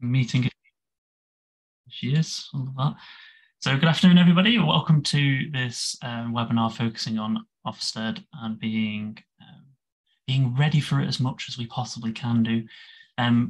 Meeting. She is, all of that. So good afternoon, everybody. Welcome to this webinar focusing on Ofsted and being ready for it as much as we possibly can do.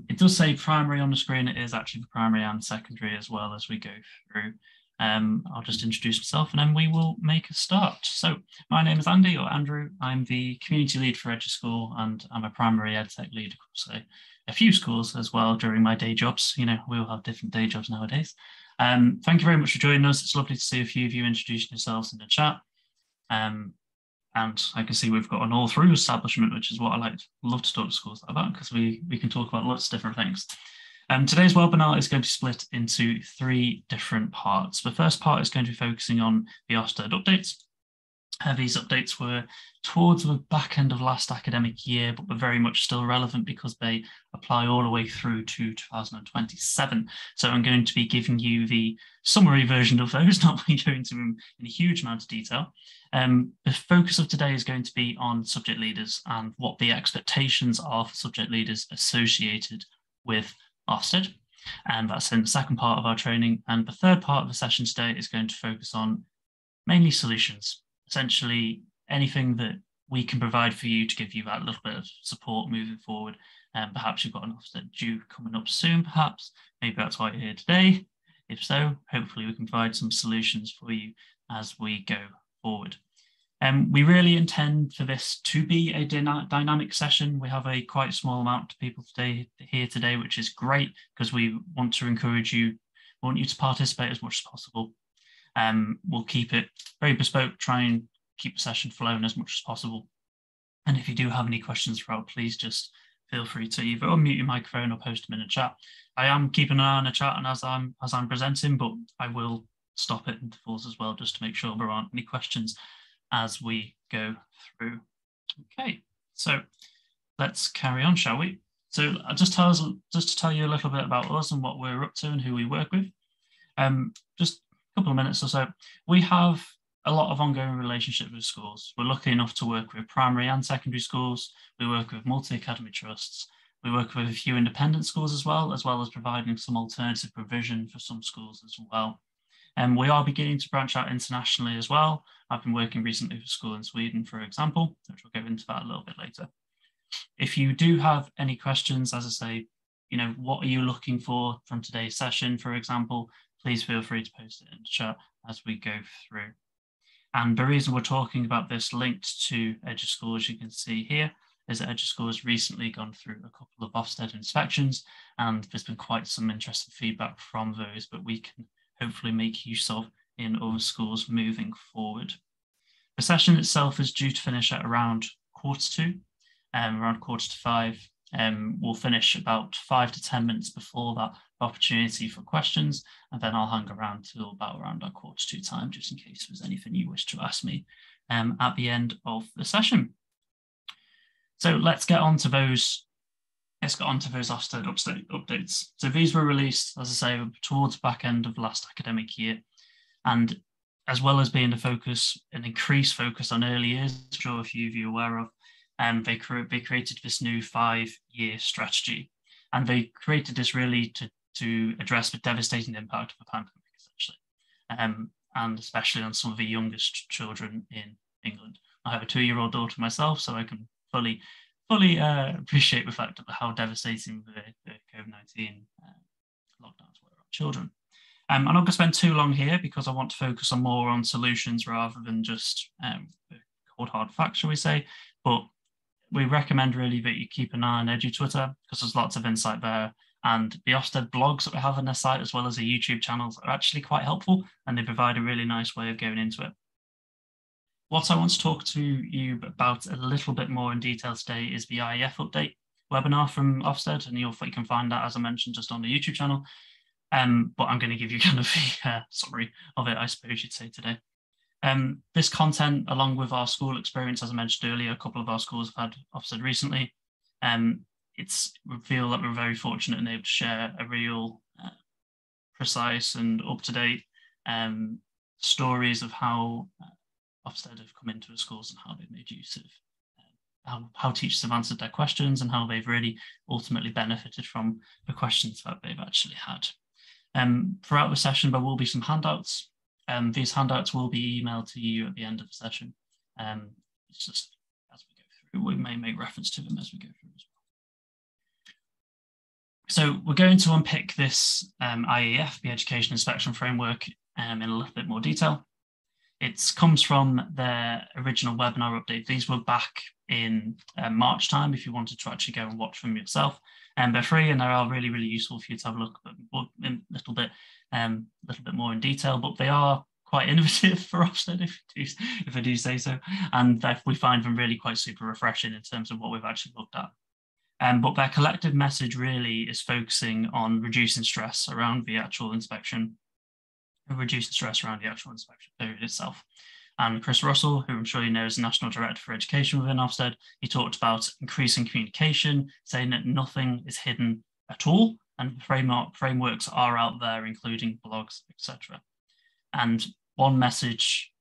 It does say primary on the screen. It is actually for primary and secondary as well as we go through. I'll just introduce myself and then we will make a start. So my name is Andy, or Andrew. I'm the community lead for eduu.school and I'm a primary edtech lead across a few schools as well during my day jobs. You know, we all have different day jobs nowadays. Thank you very much for joining us. It's lovely to see a few of you introducing yourselves in the chat. And I can see we've got an all through establishment, which is what I love to talk to schools like that, because we can talk about lots of different things. Today's webinar is going to split into three different parts. The first part is going to be focusing on the Ofsted updates. These updates were towards the back end of last academic year, but were very much still relevant because they apply all the way through to 2027. So I'm going to be giving you the summary version of those, not going into them in a huge amount of detail. The focus of today is going to be on subject leaders and what the expectations are for subject leaders associated with Ofsted. And that's in the second part of our training. And the third part of the session today is going to focus on mainly solutions. Essentially, anything that we can provide for you to give you that little bit of support moving forward. Perhaps you've got an Ofsted due coming up soon, perhaps. Maybe that's why you're here today. If so, hopefully we can provide some solutions for you as we go forward. We really intend for this to be a dynamic session. We have a quite small amount of people here today, which is great because we want to encourage you, we want you to participate as much as possible. We'll keep it very bespoke, try and keep the session flowing as much as possible. And if you do have any questions throughout, please just feel free to either unmute your microphone or post them in the chat. I am keeping an eye on the chat and as I'm presenting, but I will stop it in intervals as well, just to make sure there aren't any questions as we go through. Okay, so let's carry on, shall we? So just to tell you a little bit about us and what we're up to and who we work with. Just couple of minutes or so, we have a lot of ongoing relationships with schools. We're lucky enough to work with primary and secondary schools. We work with multi-academy trusts. We work with a few independent schools as well as providing some alternative provision for some schools as well. And we are beginning to branch out internationally as well. I've been working recently with a school in Sweden, for example, which we'll go into that a little bit later. If you do have any questions, as I say, you know, what are you looking for from today's session, for example, please feel free to post it in the chat as we go through. And the reason we're talking about this linked to eduu.school, as you can see here, is that eduu.school has recently gone through a couple of Ofsted inspections, and there's been quite some interesting feedback from those that we can hopefully make use of in other schools moving forward. The session itself is due to finish at around 2:45, around 5:45. We'll finish about 5 to 10 minutes before that opportunity for questions, and then I'll hang around till about around our 2:45 time, just in case there's anything you wish to ask me at the end of the session. So let's get on to those. Let's get on to those Ofsted updates. So these were released, as I say, towards the back end of last academic year, and as well as being an increased focus on early years, I'm sure a few of you are aware of. They created this new 5-year strategy, and they created this really to address the devastating impact of the pandemic, essentially, and especially on some of the youngest children in England. I have a 2-year-old daughter myself, so I can fully appreciate the fact of how devastating the COVID-19 lockdowns were on children. I'm not going to spend too long here because I want to focus on more on solutions rather than just cold hard facts, shall we say, but we recommend really that you keep an eye on Edu Twitter because there's lots of insight there. And the Ofsted blogs that we have on their site, as well as the YouTube channels, are actually quite helpful and they provide a really nice way of going into it. What I want to talk to you about a little bit more in detail today is the IEF update webinar from Ofsted, and you can find that, as I mentioned, just on the YouTube channel. But I'm going to give you kind of a summary of it, I suppose you'd say today. This content, along with our school experience, as I mentioned earlier, a couple of our schools have had Ofsted recently. We feel that we're very fortunate and able to share a real precise and up-to-date stories of how Ofsted have come into the schools and how they've made use of how teachers have answered their questions and how they've really ultimately benefited from the questions that they've actually had. Throughout the session, there will be some handouts. These handouts will be emailed to you at the end of the session. It's just as we go through, we may make reference to them as we go through as well. So we're going to unpick this IEF, the Education Inspection Framework, in a little bit more detail. It comes from their original webinar update. These were back in March time, if you wanted to actually go and watch them yourself. They're free and they are really, really useful for you to have a look at them a little bit more in detail, but they are quite innovative for Ofsted, if I do say so. And we find them really quite super refreshing in terms of what we've actually looked at. But their collective message really is focusing on reducing stress around the actual inspection, reducing stress around the actual inspection period itself. And Chris Russell, who I'm sure you know is the National Director for Education within Ofsted, he talked about increasing communication, saying that nothing is hidden at all, and frameworks are out there, including blogs, etc. And one message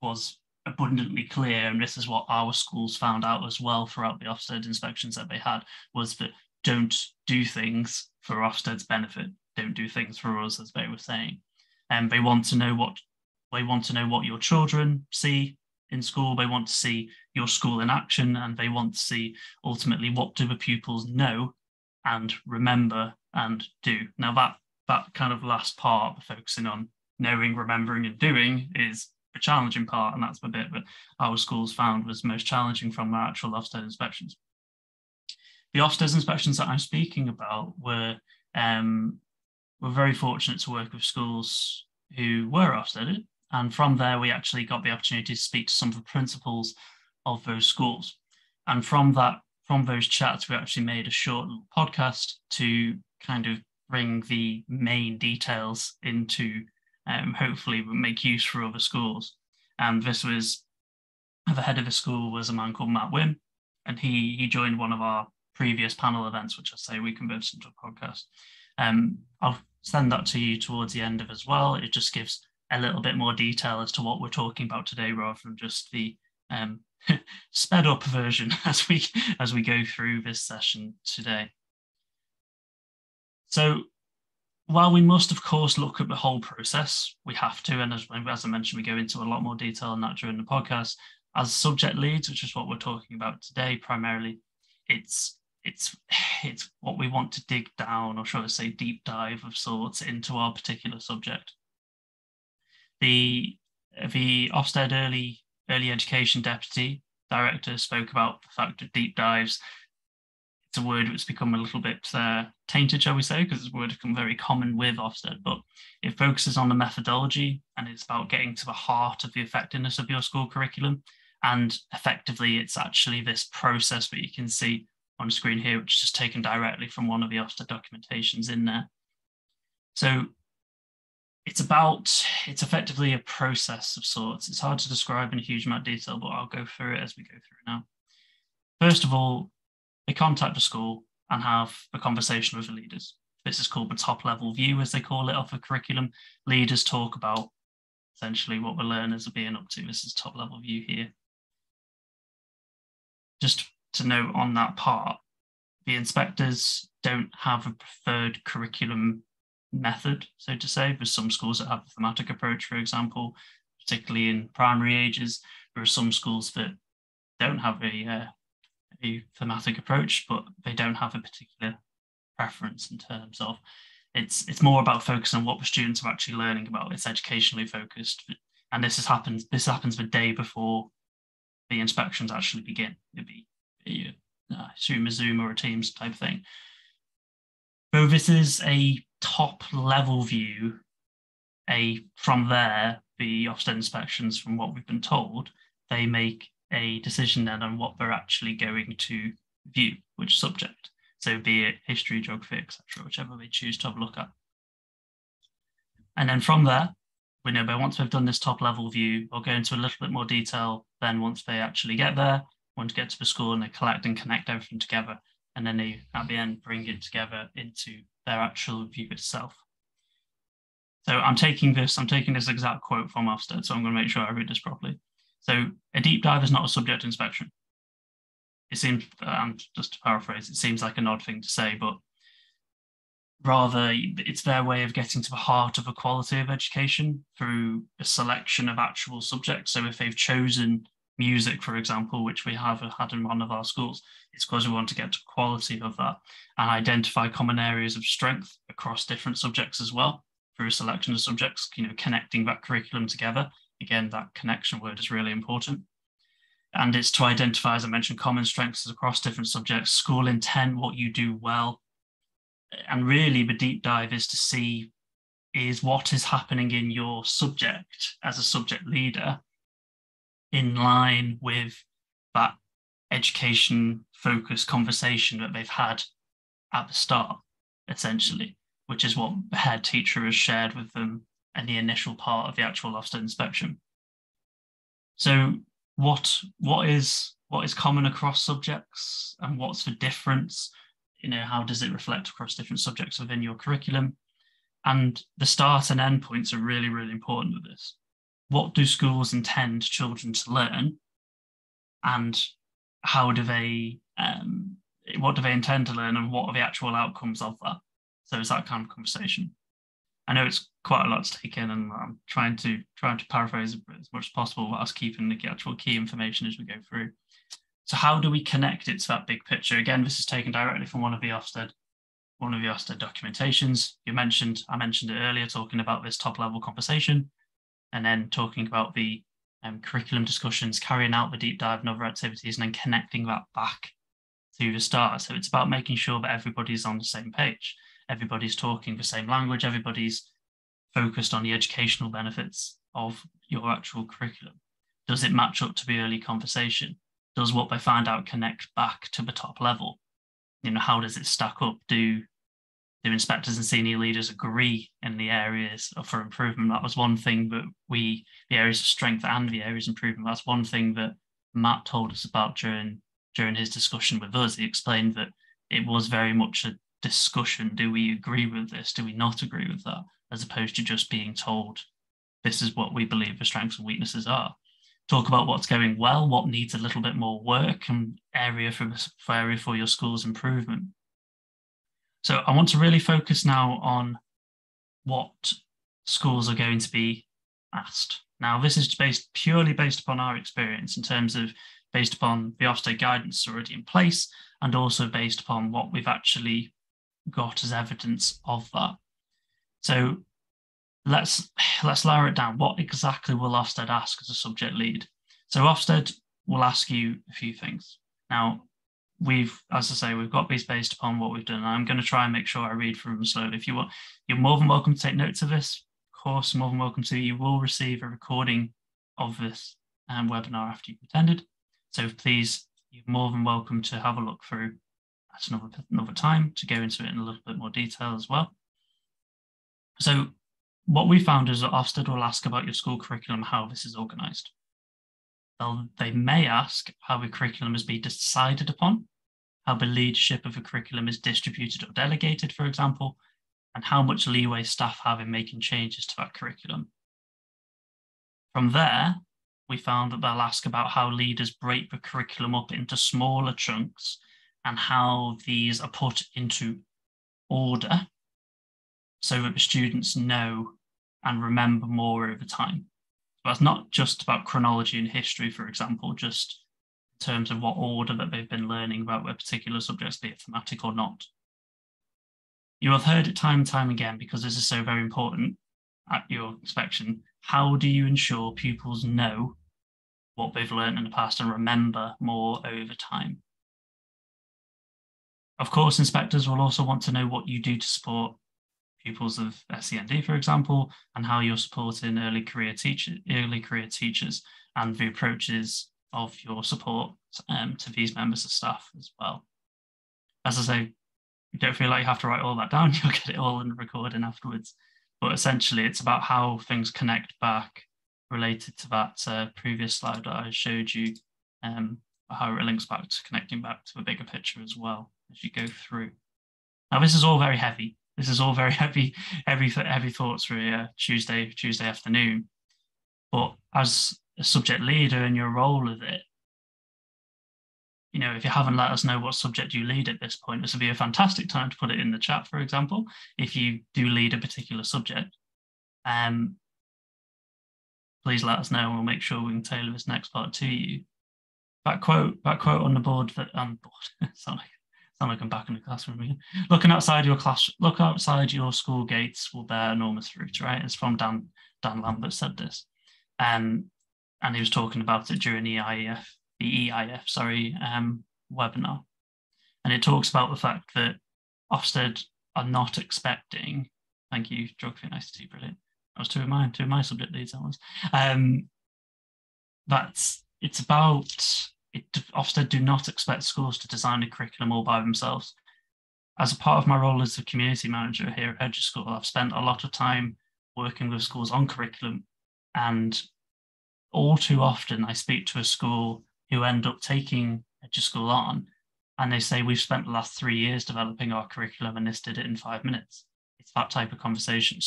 was abundantly clear, and this is what our schools found out as well throughout the Ofsted inspections that they had, was that don't do things for Ofsted's benefit, don't do things for us, as they were saying. And they want to know what your children see in school. They want to see your school in action, and they want to see ultimately what do the pupils know and remember and do. Now that kind of last part, focusing on knowing, remembering and doing, is the challenging part, and that's the bit that our schools found was most challenging from our actual Ofsted inspections. The Ofsted inspections that I'm speaking about were very fortunate to work with schools who were Ofsteded, and from there we actually got the opportunity to speak to some of the principals of those schools. And from those chats, we actually made a short little podcast to kind of bring the main details into, hopefully make use for other schools. And this was, the head of the school was a man called Matt Wynn, and he joined one of our previous panel events, which I say we converted into a podcast. I'll send that to you towards the end of as well. It just gives a little bit more detail as to what we're talking about today, rather than just the sped up version as we go through this session today. So while we must of course look at the whole process, we have to, and as I mentioned, we go into a lot more detail on that during the podcast. As subject leads, which is what we're talking about today primarily, it's what we want to dig down, or shall I say deep dive of sorts, into our particular subject. The Ofsted Early Education Deputy Director spoke about the fact that deep dives, it's a word that's become a little bit tainted, shall we say, because it's a word that's become very common with Ofsted, but it focuses on the methodology, and it's about getting to the heart of the effectiveness of your school curriculum. And effectively, it's actually this process that you can see on screen here, which is just taken directly from one of the Ofsted documentations in there. So it's effectively a process of sorts. It's hard to describe in a huge amount of detail, but I'll go through it as we go through now. First of all, they contact the school and have a conversation with the leaders. This is called the top level view, as they call it, of the curriculum. Leaders talk about essentially what the learners are being up to. This is top level view here. Just to note on that part, the inspectors don't have a preferred curriculum method, so to say. There's some schools that have a thematic approach, for example, particularly in primary ages. There are some schools that don't have a thematic approach, but they don't have a particular preference in terms of it's more about focusing on what the students are actually learning about. It's educationally focused, and this happens the day before the inspections actually begin. It'd be I assume a Zoom or a Teams type thing. So this is a top level view. From there, the Ofsted inspections, from what we've been told, they make a decision then on what they're actually going to view, which subject. So be it history, geography, etc., whichever they choose to have a look at. And then from there, we know that once we've done this top level view, we'll go into a little bit more detail. Then once they actually get there, want to get to the school, and they collect and connect everything together. And then they, at the end, bring it together into their actual view itself. So I'm taking this exact quote from Ofsted, so I'm going to make sure I read this properly. So a deep dive is not a subject inspection. it seems, and just to paraphrase, it seems like an odd thing to say, but rather it's their way of getting to the heart of the quality of education through a selection of actual subjects. So if they've chosen music, for example, which we have had in one of our schools, it's because we want to get to quality of that and identify common areas of strength across different subjects as well through a selection of subjects, connecting that curriculum together. Again, that connection word is really important. And it's to identify, as I mentioned, common strengths across different subjects, school intent, what you do well. And really the deep dive is to see is what is happening in your subject as a subject leader in line with that education focused conversation that they've had at the start, essentially, which is what the head teacher has shared with them in the initial part of the actual Ofsted inspection. So what is common across subjects and what's the difference? How does it reflect across different subjects within your curriculum? And the start and end points are really, really important with this. What do schools intend children to learn? And what do they intend to learn, and what are the actual outcomes of that? So it's that kind of conversation. I know it's quite a lot to take in, and I'm trying to paraphrase as much as possible whilst keeping the actual key information as we go through. So how do we connect it to that big picture? Again, this is taken directly from one of the Ofsted documentations. I mentioned it earlier, talking about this top level conversation, and then talking about the curriculum discussions, carrying out the deep dive and other activities, and then connecting that back to the start. So it's about making sure that everybody's on the same page. Everybody's talking the same language. Everybody's focused on the educational benefits of your actual curriculum. Does it match up to the early conversation? Does what they find out connect back to the top level? How does it stack up? Do inspectors and senior leaders agree in the areas for improvement? That was one thing that the areas of strength and the areas of improvement, that's one thing that Matt told us about during his discussion with us. He explained that it was very much a discussion. Do we agree with this? Do we not agree with that? As opposed to just being told, this is what we believe the strengths and weaknesses are. Talk about what's going well, what needs a little bit more work, and area for your school's improvement. So I want to really focus now on what schools are going to be asked. Now, this is purely based upon our experience, in terms of based upon the Ofsted guidance already in place, and also based upon what we've actually got as evidence of that. So let's lower it down. What exactly will Ofsted ask as a subject lead? So Ofsted will ask you a few things. Now, as I say, we've got these based upon what we've done. I'm going to try and make sure I read through them slowly. If you want, you're more than welcome to take notes of this. Of course, more than welcome to. You will receive a recording of this webinar after you've attended. So please, you're more than welcome to have a look through at another time to go into it in a little bit more detail as well. So what we found is that Ofsted will ask about your school curriculum, how this is organised. They may ask how the curriculum has been decided upon, how the leadership of the curriculum is distributed or delegated, for example, and how much leeway staff have in making changes to that curriculum. From there, we found that they'll ask about how leaders break the curriculum up into smaller chunks and how these are put into order so that the students know and remember more over time. So that's not just about chronology and history, for example, just in terms of what order that they've been learning about their particular subjects, be it thematic or not. You have heard it time and time again, because this is so very important at your inspection. How do you ensure pupils know what they've learned in the past and remember more over time? Of course, inspectors will also want to know what you do to support pupils of SEND, for example, and how you're supporting early career teachers and the approaches of your support to these members of staff as well. As I say, you don't feel like you have to write all that down, you'll get it all in the recording afterwards. But essentially, it's about how things connect back related to that previous slide that I showed you, how it links back to connecting back to a bigger picture as well as you go through. Now, this is all very heavy. This is all very heavy thoughts for a Tuesday afternoon. But as a subject leader in your role of it, if you haven't let us know what subject you lead at this point, this would be a fantastic time to put it in the chat, for example, if you do lead a particular subject. Please let us know and we'll make sure we can tailor this next part to you. That quote on the board that sound like I'm back in the classroom again. Look outside your school gates will bear enormous fruit, right? It's from Dan Lambert said this. And he was talking about it during the EIF webinar. And it talks about the fact that Ofsted are not expecting, thank you, geography and ICT, brilliant. That was two of my subject leads, that was. Ofsted do not expect schools to design a curriculum all by themselves. As a part of my role as a community manager here at eduu.school, I've spent a lot of time working with schools on curriculum, and all too often I speak to a school who end up taking eduu.school on, and they say, we've spent the last 3 years developing our curriculum and this did it in 5 minutes. It's that type of conversation.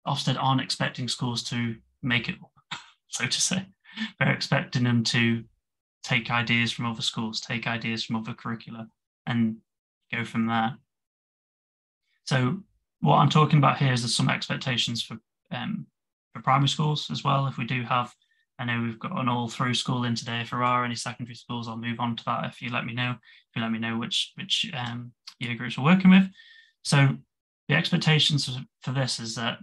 Ofsted aren't expecting schools to make it up, so to say. They're expecting them to take ideas from other schools, take ideas from other curricula, and go from there. So what I'm talking about here is there's some expectations for primary schools as well. If we do have, I know we've got an all through school in today. If there are any secondary schools, I'll move on to that if you let me know. Which year groups we're working with. So the expectations for this is that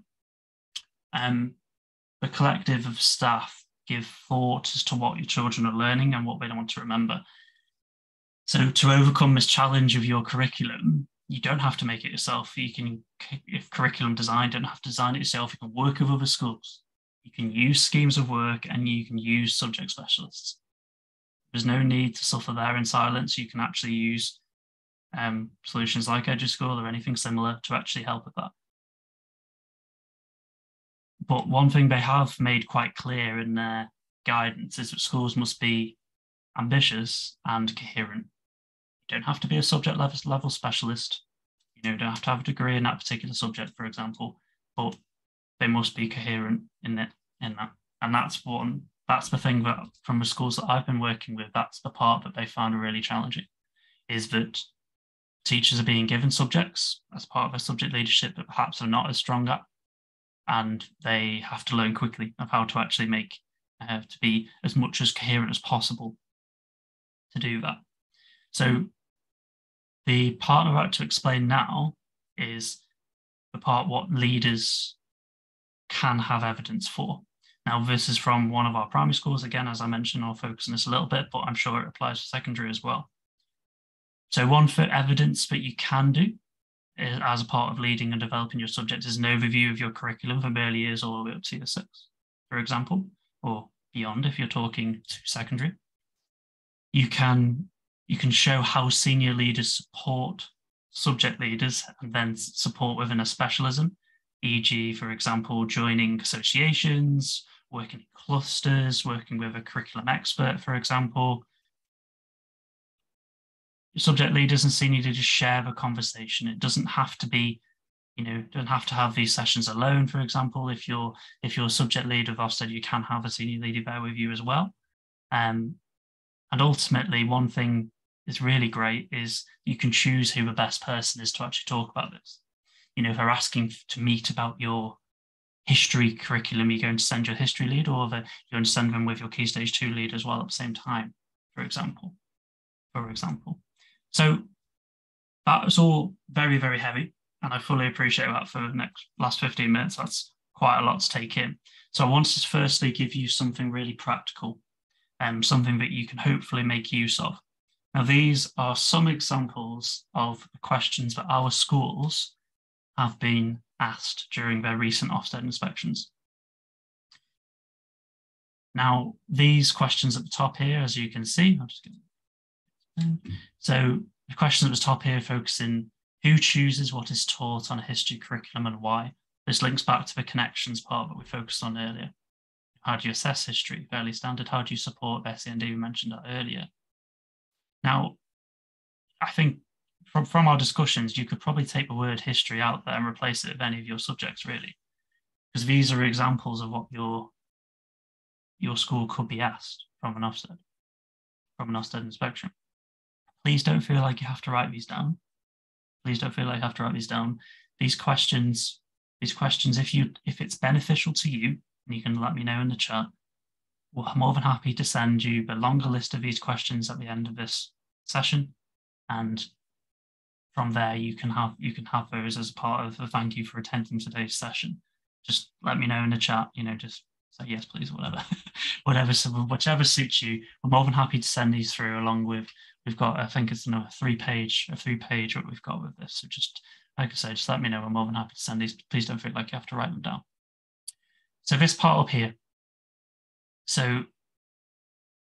the collective of staff give thought as to what your children are learning and what they want to remember. So to overcome this challenge of your curriculum, you don't have to make it yourself. If curriculum design, don't have to design it yourself. You can work with other schools. You can use schemes of work and you can use subject specialists. There's no need to suffer there in silence. You can actually use solutions like eduu.school or anything similar to actually help with that. But one thing they have made quite clear in their guidance is that schools must be ambitious and coherent. You don't have to be a subject level specialist. You don't have to have a degree in that particular subject, for example, but they must be coherent in that. And that's the thing that from the schools that I've been working with, that's the part that they found really challenging, is that teachers are being given subjects as part of their subject leadership that perhaps are not as strong at, and they have to learn quickly of how to actually make to be as much as coherent as possible to do that. So the part I'm about to explain now is the part what leaders can have evidence for. Now, this is from one of our primary schools. Again, as I mentioned, I'll focus on this a little bit, but I'm sure it applies to secondary as well. So one for evidence that you can do as a part of leading and developing your subject is an overview of your curriculum from early years all the way up to year 6, for example, or beyond if you're talking to secondary. You can show how senior leaders support subject leaders and then support within a specialism, e.g., for example, joining associations, working in clusters, working with a curriculum expert, for example. Subject leaders and senior leaders share the conversation. It doesn't have to be, don't have to have these sessions alone, for example. If you're a subject leader of Ofsted, you can have a senior leader there with you as well. And ultimately, one thing that's really great is you can choose who the best person is to actually talk about this. If they're asking to meet about your history curriculum, you're going to send your history lead, or you're going to send them with your Key Stage 2 lead as well at the same time, for example. So that was all very, very heavy, and I fully appreciate that for the last 15 minutes. That's quite a lot to take in. So I wanted to firstly give you something really practical, something that you can hopefully make use of. Now, these are some examples of the questions that our schools have been asked during their recent Ofsted inspections. Now, these questions at the top here, as you can see, so the questions at the top here focusing who chooses what is taught on a history curriculum and why. This links back to the connections part that we focused on earlier. How do you assess history? Fairly standard. How do you support SEND? We mentioned that earlier. Now, I think from our discussions, you could probably take the word history out there and replace it with any of your subjects, really, because these are examples of what your school could be asked from an Ofsted from an Ofsted inspection. Please don't feel like you have to write these down. Please don't feel like you have to write these down. These questions, if it's beneficial to you, and you can let me know in the chat, we're more than happy to send you the longer list of these questions at the end of this session. And from there, you can have those as part of the thank you for attending today's session. Just let me know in the chat, just say yes, please, or whatever. Whichever suits you. We're more than happy to send these through along with, we've got, I think it's another three page what we've got with this. So just, like I say, just let me know. We're more than happy to send these. Please don't feel like you have to write them down. So this part up here. So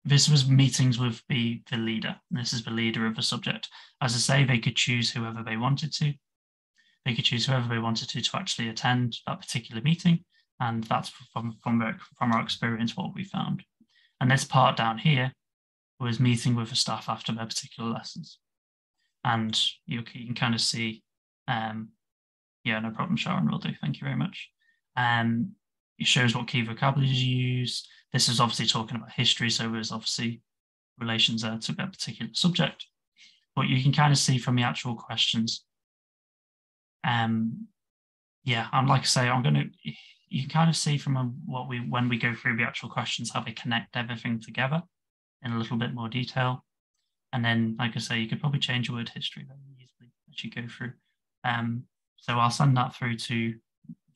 this was meetings with the leader. This is the leader of the subject. As I say, they could choose whoever they wanted to. They could choose whoever they wanted to actually attend that particular meeting. And that's from our experience what we found. And this part down here was meeting with the staff after their particular lessons. And you can kind of see, yeah, no problem, Sharon, will do. Thank you very much. It shows what key vocabulary you use. This is obviously talking about history, so there's obviously relations there to that particular subject. But you can kind of see from the actual questions. Yeah, and like I say, you can kind of see from when we go through the actual questions, how they connect everything together in a little bit more detail. And then, like I say, you could probably change the word history very easily as you go through. So I'll send that through to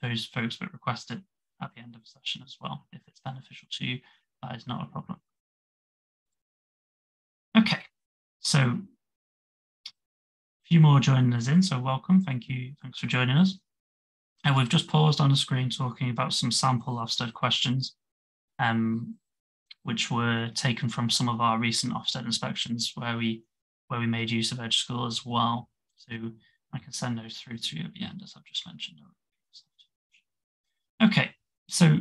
those folks that request it at the end of the session as well. If it's beneficial to you, that is not a problem. Okay, so a few more joining us in, so welcome, thank you, thanks for joining us. And we've just paused on the screen talking about some sample Ofsted questions, which were taken from some of our recent Ofsted inspections where we made use of eduu.school as well. So I can send those through to you at the end, as I've just mentioned. Okay, so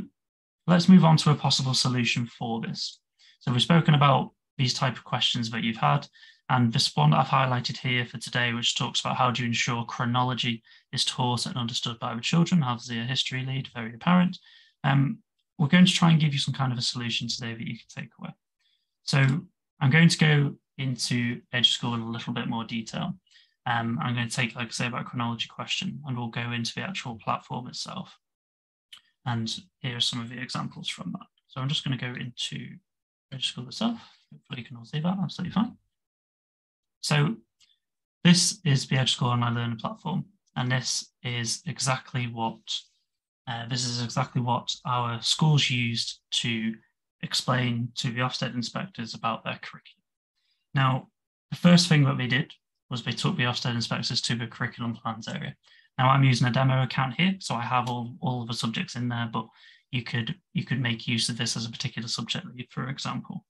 let's move on to a possible solution for this. So we've spoken about these type of questions that you've had, and this one that I've highlighted here for today, which talks about how do you ensure chronology is taught and understood by the children, has the history lead, very apparent. We're going to try and give you some kind of a solution today that you can take away. So I'm going to go into eduu.school in a little bit more detail. I'm going to take, like I say, about a chronology question, and we'll go into the actual platform itself. And here are some of the examples from that. So I'm just going to go into eduu.school itself. Hopefully you can all see that, absolutely fine. So this is the eduu.school Online Learning Platform, and this is exactly what our schools used to explain to the Ofsted inspectors about their curriculum. Now, the first thing that they did was they took the Ofsted inspectors to the curriculum plans area. Now I'm using a demo account here, so I have all of the subjects in there, but you could make use of this as a particular subject lead, for example.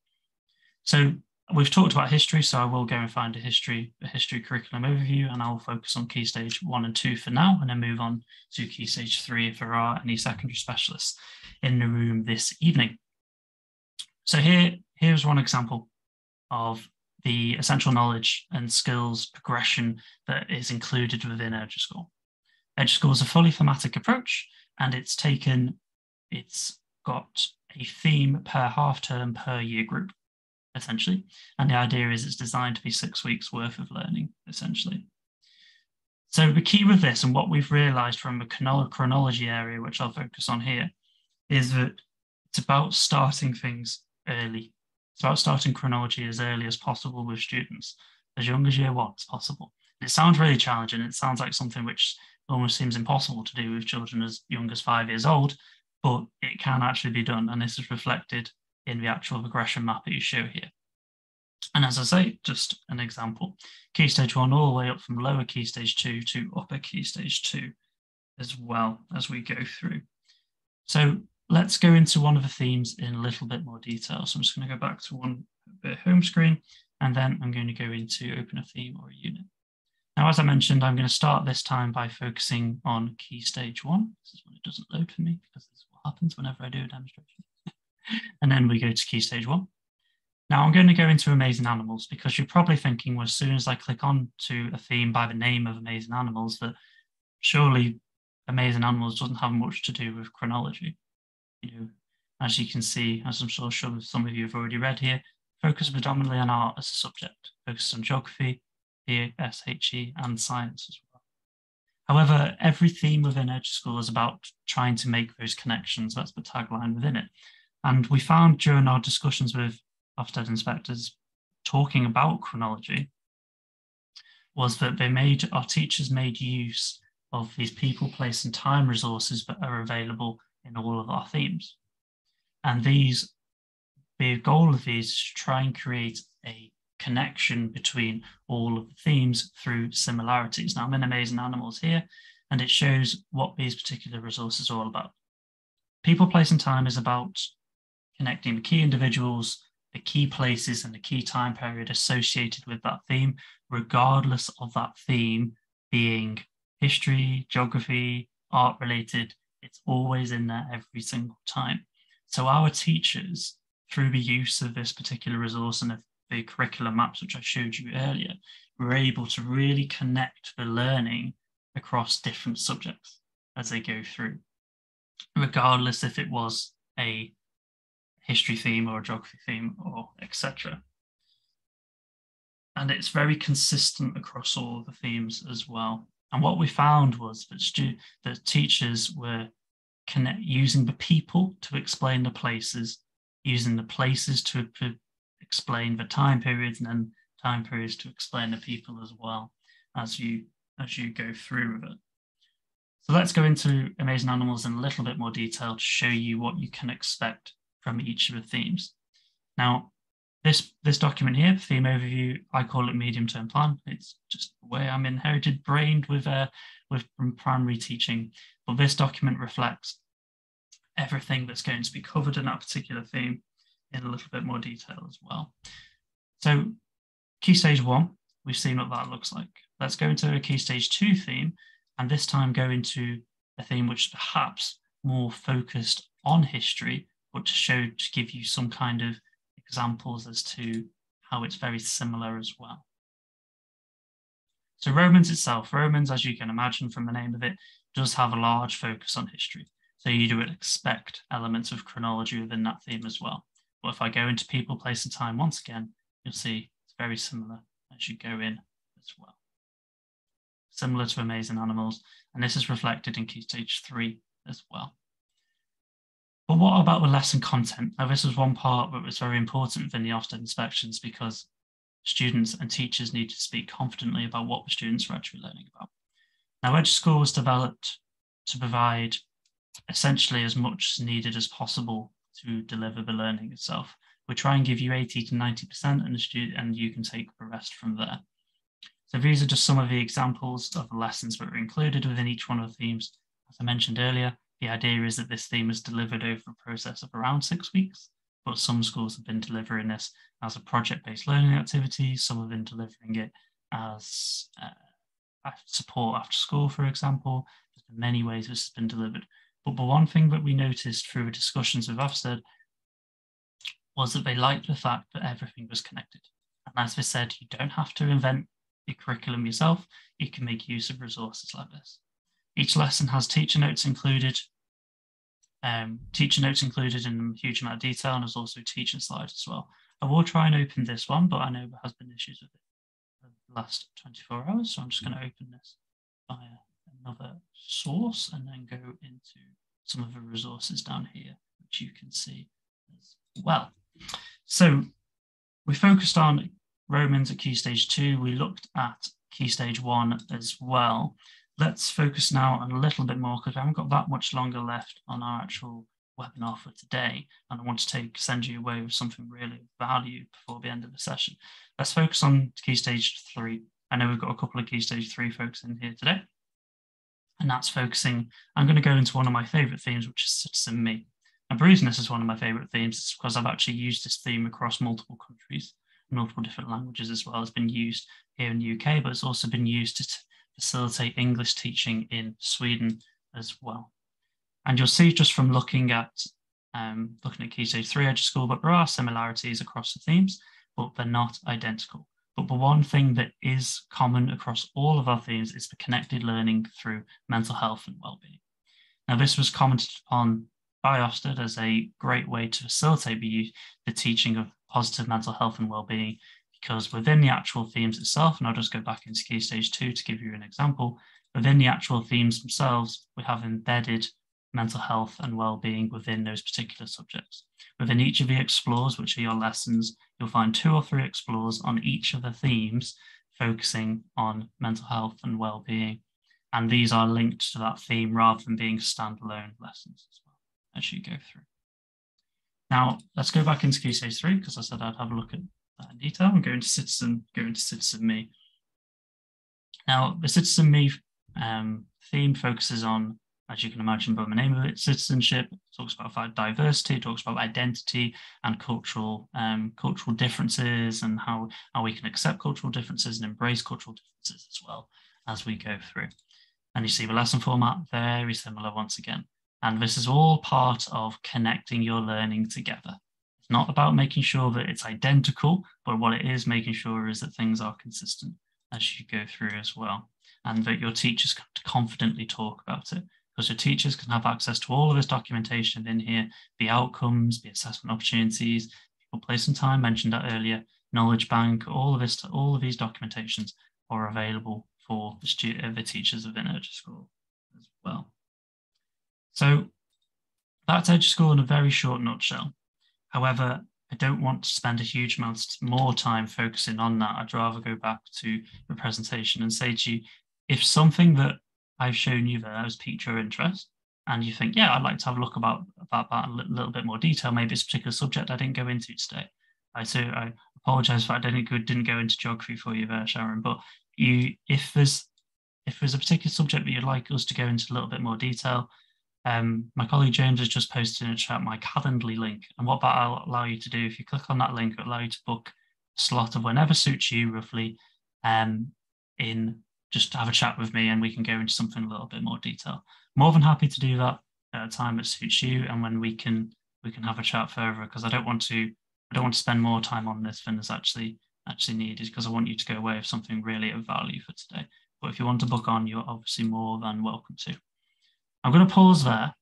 So we've talked about history, so I will go and find a history curriculum overview, and I'll focus on Key Stage 1 and 2 for now, and then move on to Key Stage 3 if there are any secondary specialists in the room this evening. So here's one example of the essential knowledge and skills progression that is included within eduu.school. eduu.school is a fully thematic approach, and it's got a theme per half term per year group, essentially. And the idea is it's designed to be 6 weeks worth of learning, essentially. So the key with this, and what we've realized from the chronology area, which I'll focus on here, is that it's about starting things early. It's about starting chronology as early as possible with students, as young as year 1 as possible. And it sounds really challenging. It sounds like something which almost seems impossible to do with children as young as 5 years old, but it can actually be done. And this is reflected in the actual progression map that you show here. And as I say, just an example, Key Stage 1 all the way up from lower Key Stage 2 to upper Key Stage 2 as well as we go through. So let's go into one of the themes in a little bit more detail. So I'm just going to go back to the home screen, and then I'm going to go into open a theme or a unit. Now, as I mentioned, I'm going to start this time by focusing on Key Stage 1. This is when it doesn't load for me, because this is what happens whenever I do a demonstration. And then we go to Key Stage 1. Now I'm going to go into Amazing Animals, because you're probably thinking, well, as soon as I click on to a theme by the name of Amazing Animals, that surely Amazing Animals doesn't have much to do with chronology. As you can see, as I'm sure some of you have already read here, focused predominantly on art as a subject, focused on geography, PSHE, and science as well. However, every theme within eduu.school is about trying to make those connections. That's the tagline within it. And we found during our discussions with Ofsted inspectors talking about chronology was that our teachers made use of these people, place, and time resources that are available in all of our themes. And the goal of these is to try and create a connection between all of the themes through similarities. Now I'm in Amazing Animals here, and it shows what these particular resources are all about. People, place, and time is about connecting the key individuals, the key places, and the key time period associated with that theme, regardless of that theme being history, geography, art related. It's always in there every single time. So our teachers, through the use of this particular resource and of the curriculum maps, which I showed you earlier, were able to really connect the learning across different subjects as they go through, regardless if it was a history theme or a geography theme or etc. And it's very consistent across all the themes as well. And what we found was that teachers were using the people to explain the places, using the places to explain the time periods, and then time periods to explain the people as well as you go through with it. So let's go into Amazing Animals in a little bit more detail to show you what you can expect from each of the themes. Now, this document here, theme overview, I call it medium-term plan. It's just the way I'm inherited brained with from primary teaching. But this document reflects everything that's going to be covered in that particular theme in a little bit more detail as well. So Key Stage 1, we've seen what that looks like. Let's go into a Key Stage 2 theme, and this time go into a theme which is perhaps more focused on history, but to give you some kind of examples as to how it's very similar as well. So Romans itself, as you can imagine from the name of it, does have a large focus on history. So you do expect elements of chronology within that theme as well. But if I go into people, place, and time once again, you'll see it's very similar as you go in as well. Similar to Amazing Animals, and this is reflected in Key Stage 3 as well. But what about the lesson content? Now, this was one part that was very important within the Ofsted inspections because students and teachers need to speak confidently about what the students are actually learning about. Now, eduu.school was developed to provide essentially as much needed as possible to deliver the learning itself. We try and give you 80 to 90% and you can take the rest from there. So these are just some of the examples of the lessons that are included within each one of the themes. As I mentioned earlier, the idea is that this theme is delivered over a process of around 6 weeks, but some schools have been delivering this as a project-based learning activity. Some have been delivering it as support after school, for example. There's been many ways this has been delivered. But the one thing that we noticed through discussions with Ofsted was that they liked the fact that everything was connected. And as they said, you don't have to invent your curriculum yourself. You can make use of resources like this. Each lesson has teacher notes included in a huge amount of detail, and there's also teaching slides as well. I will try and open this one, but I know there has been issues with it for the last 24 hours, so I'm just going to open this via another source and then go into some of the resources down here, which you can see as well. So we focused on Romans at Key Stage 2. We looked at Key Stage 1 as well. Let's focus now on a little bit more because we haven't got that much longer left on our actual webinar for today. And I want to send you away with something really of value before the end of the session. Let's focus on Key Stage 3. I know we've got a couple of Key Stage 3 folks in here today. And that's focusing, I'm going to go into one of my favorite themes, which is Citizen Me. And the reason this is one of my favorite themes is because I've actually used this theme across multiple countries, multiple different languages as well. It's been used here in the UK, but it's also been used to facilitate English teaching in Sweden as well. And you'll see just from looking at Key Stage 3 eduu.school, but there are similarities across the themes, but they're not identical. But the one thing that is common across all of our themes is the connected learning through mental health and well-being. Now, this was commented on by Ofsted as a great way to facilitate the teaching of positive mental health and well-being, because within the actual themes itself, and I'll just go back into Key Stage 2 to give you an example, within the actual themes themselves, we have embedded mental health and well-being within those particular subjects. Within each of the explores, which are your lessons, you'll find 2 or 3 explores on each of the themes focusing on mental health and well-being. And these are linked to that theme rather than being standalone lessons as well as you go through. Now, let's go back into Key Stage 3, because I said I'd have a look at that in detail, and go into Citizen Me. Now, the Citizen Me theme focuses on, as you can imagine by the name of it, citizenship. It talks about diversity, it talks about identity and cultural differences, and how we can accept cultural differences and embrace cultural differences as well as we go through. And you see the lesson format, very similar once again. And this is all part of connecting your learning together. It's not about making sure that it's identical, but what it is making sure is that things are consistent as you go through as well. And that your teachers can confidently talk about it, because your teachers can have access to all of this documentation in here, the outcomes, the assessment opportunities, people place and time, mentioned that earlier, knowledge bank, all of these documentations are available for the teachers within eduu.school as well. So that's eduu.school in a very short nutshell. However, I don't want to spend a huge amount more time focusing on that. I'd rather go back to the presentation and say to you, if something that I've shown you there has piqued your interest, and you think, yeah, I'd like to have a look about that in a little bit more detail, maybe it's a particular subject I didn't go into today. I apologise for I didn't go into geography for you there, Sharon, but if there's a particular subject that you'd like us to go into a little bit more detail, my colleague James has just posted in the chat my Calendly link, and what that'll allow you to do, if you click on that link, it'll allow you to book a slot of whenever suits you, roughly, in just to have a chat with me, and we can go into something a little bit more detail. More than happy to do that at a time that suits you, and when we can have a chat further, because I don't want to spend more time on this than is actually needed, because I want you to go away with something really of value for today. But if you want to book on, you're obviously more than welcome to. I'm going to pause there.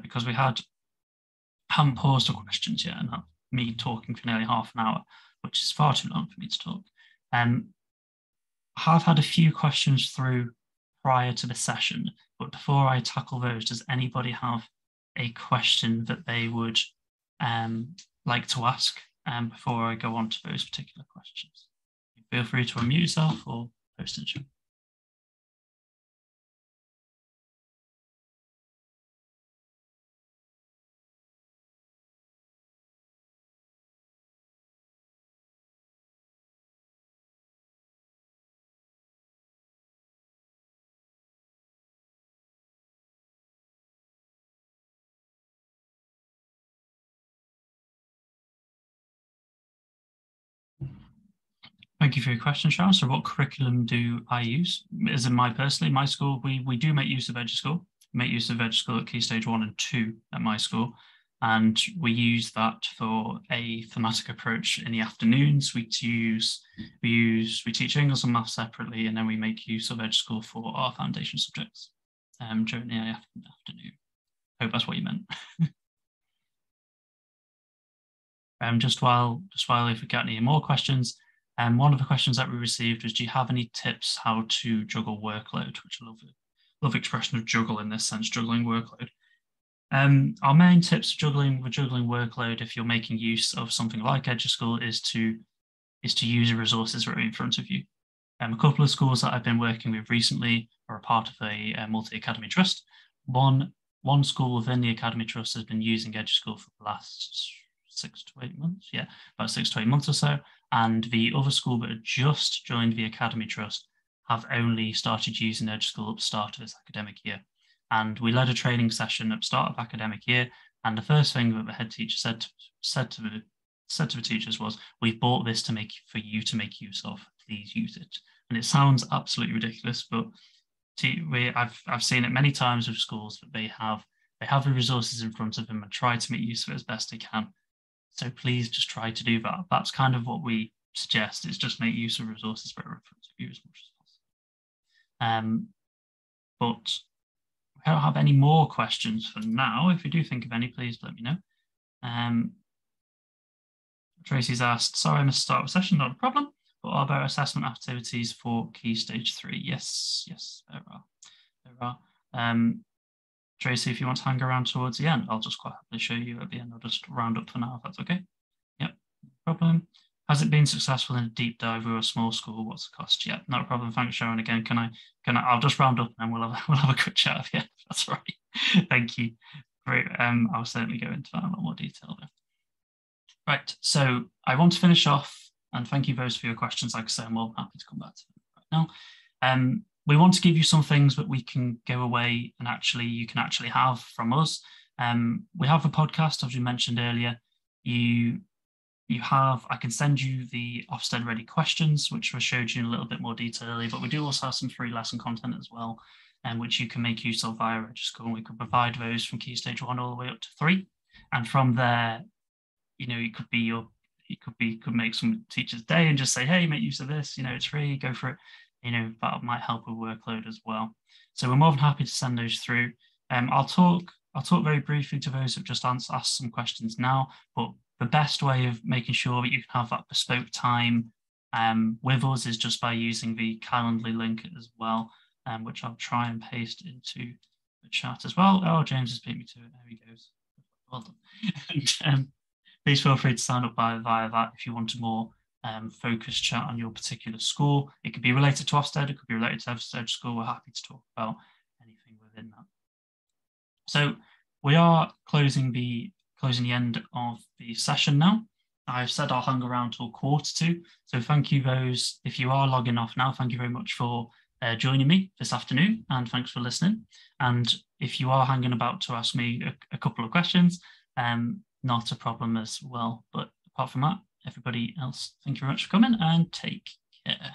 Because we haven't paused for questions yet, and that's me talking for nearly half an hour, which is far too long for me to talk. I have had a few questions through prior to the session, but before I tackle those, does anybody have a question that they would like to ask before I go on to those particular questions? Feel free to unmute yourself or post in chat. Thank you for your question, Charles. So what curriculum do I use? As in my school, we do make use of eduu.school. We make use of eduu.school at Key Stage 1 and 2 at my school. And we use that for a thematic approach in the afternoons. We teach English and maths separately, and then we make use of eduu.school for our foundation subjects during the afternoon. I hope that's what you meant. Just while if we get any more questions, one of the questions that we received was, do you have any tips how to juggle workload? Which I love the expression of juggle in this sense, juggling workload. Our main tips for juggling workload, if you're making use of something like eduu.school, is to use the resources right in front of you. A couple of schools that I've been working with recently are a part of a multi-academy trust. One school within the academy trust has been using eduu.school for the last 6 to 8 months. Yeah, about 6 to 8 months or so. And the other school that had just joined the Academy Trust have only started using eduu.school at the start of this academic year. And we led a training session at the start of academic year. And the first thing that the head teacher said to the teachers was, "We've bought this for you to make use of. Please use it." And it sounds absolutely ridiculous, but I've seen it many times with schools that they have the resources in front of them and try to make use of it as best they can. So please just try to do that. That's kind of what we suggest, is just make use of resources that are in front of you as much as possible. But I don't have any more questions for now. If you do think of any, please let me know. Tracy's asked, sorry I missed the start of the session, not a problem, but are there assessment activities for Key Stage 3? Yes, there are. Tracy, if you want to hang around towards the end, I'll just quite happily show you at the end. I'll just round up for now, if that's okay. Yep, no problem. Has it been successful in a deep dive or a small school? What's the cost? Yeah, not a problem. Thanks, Sharon. Again, can I? I'll just round up and we'll have a quick chat. Yeah, that's right. Thank you. Great. I'll certainly go into that in a lot more detail there. Right. So I want to finish off, and thank you both for your questions. Like I say, I'm more happy to come back to them right now. We want to give you some things that we can go away and you can actually have from us. We have a podcast, as we mentioned earlier. I can send you the Ofsted ready questions, which I showed you in a little bit more detail earlier, but we do also have some free lesson content as well, which you can make use of via eduu.school. And we can provide those from Key Stage 1 all the way up to 3. And from there, it could make some teacher's day and just say, hey, make use of this, it's free, go for it. That might help with workload as well. So we're more than happy to send those through. I'll talk very briefly to those who've just asked some questions now, but the best way of making sure that you can have that bespoke time with us is just by using the Calendly link as well, which I'll try and paste into the chat as well. Oh, James has beat me to it. There he goes. Well done. And, please feel free to sign up via that if you want a more focused chat on your particular school. It could be related to Ofsted, it could be related to Ofsted school. We're happy to talk about anything within that. So we are closing the end of the session now. I've said I'll hang around till 1:45. So thank you those, if you are logging off now, thank you very much for joining me this afternoon, and thanks for listening. And if you are hanging about to ask me a couple of questions, not a problem as well. But apart from that, everybody else, thank you very much for coming and take care.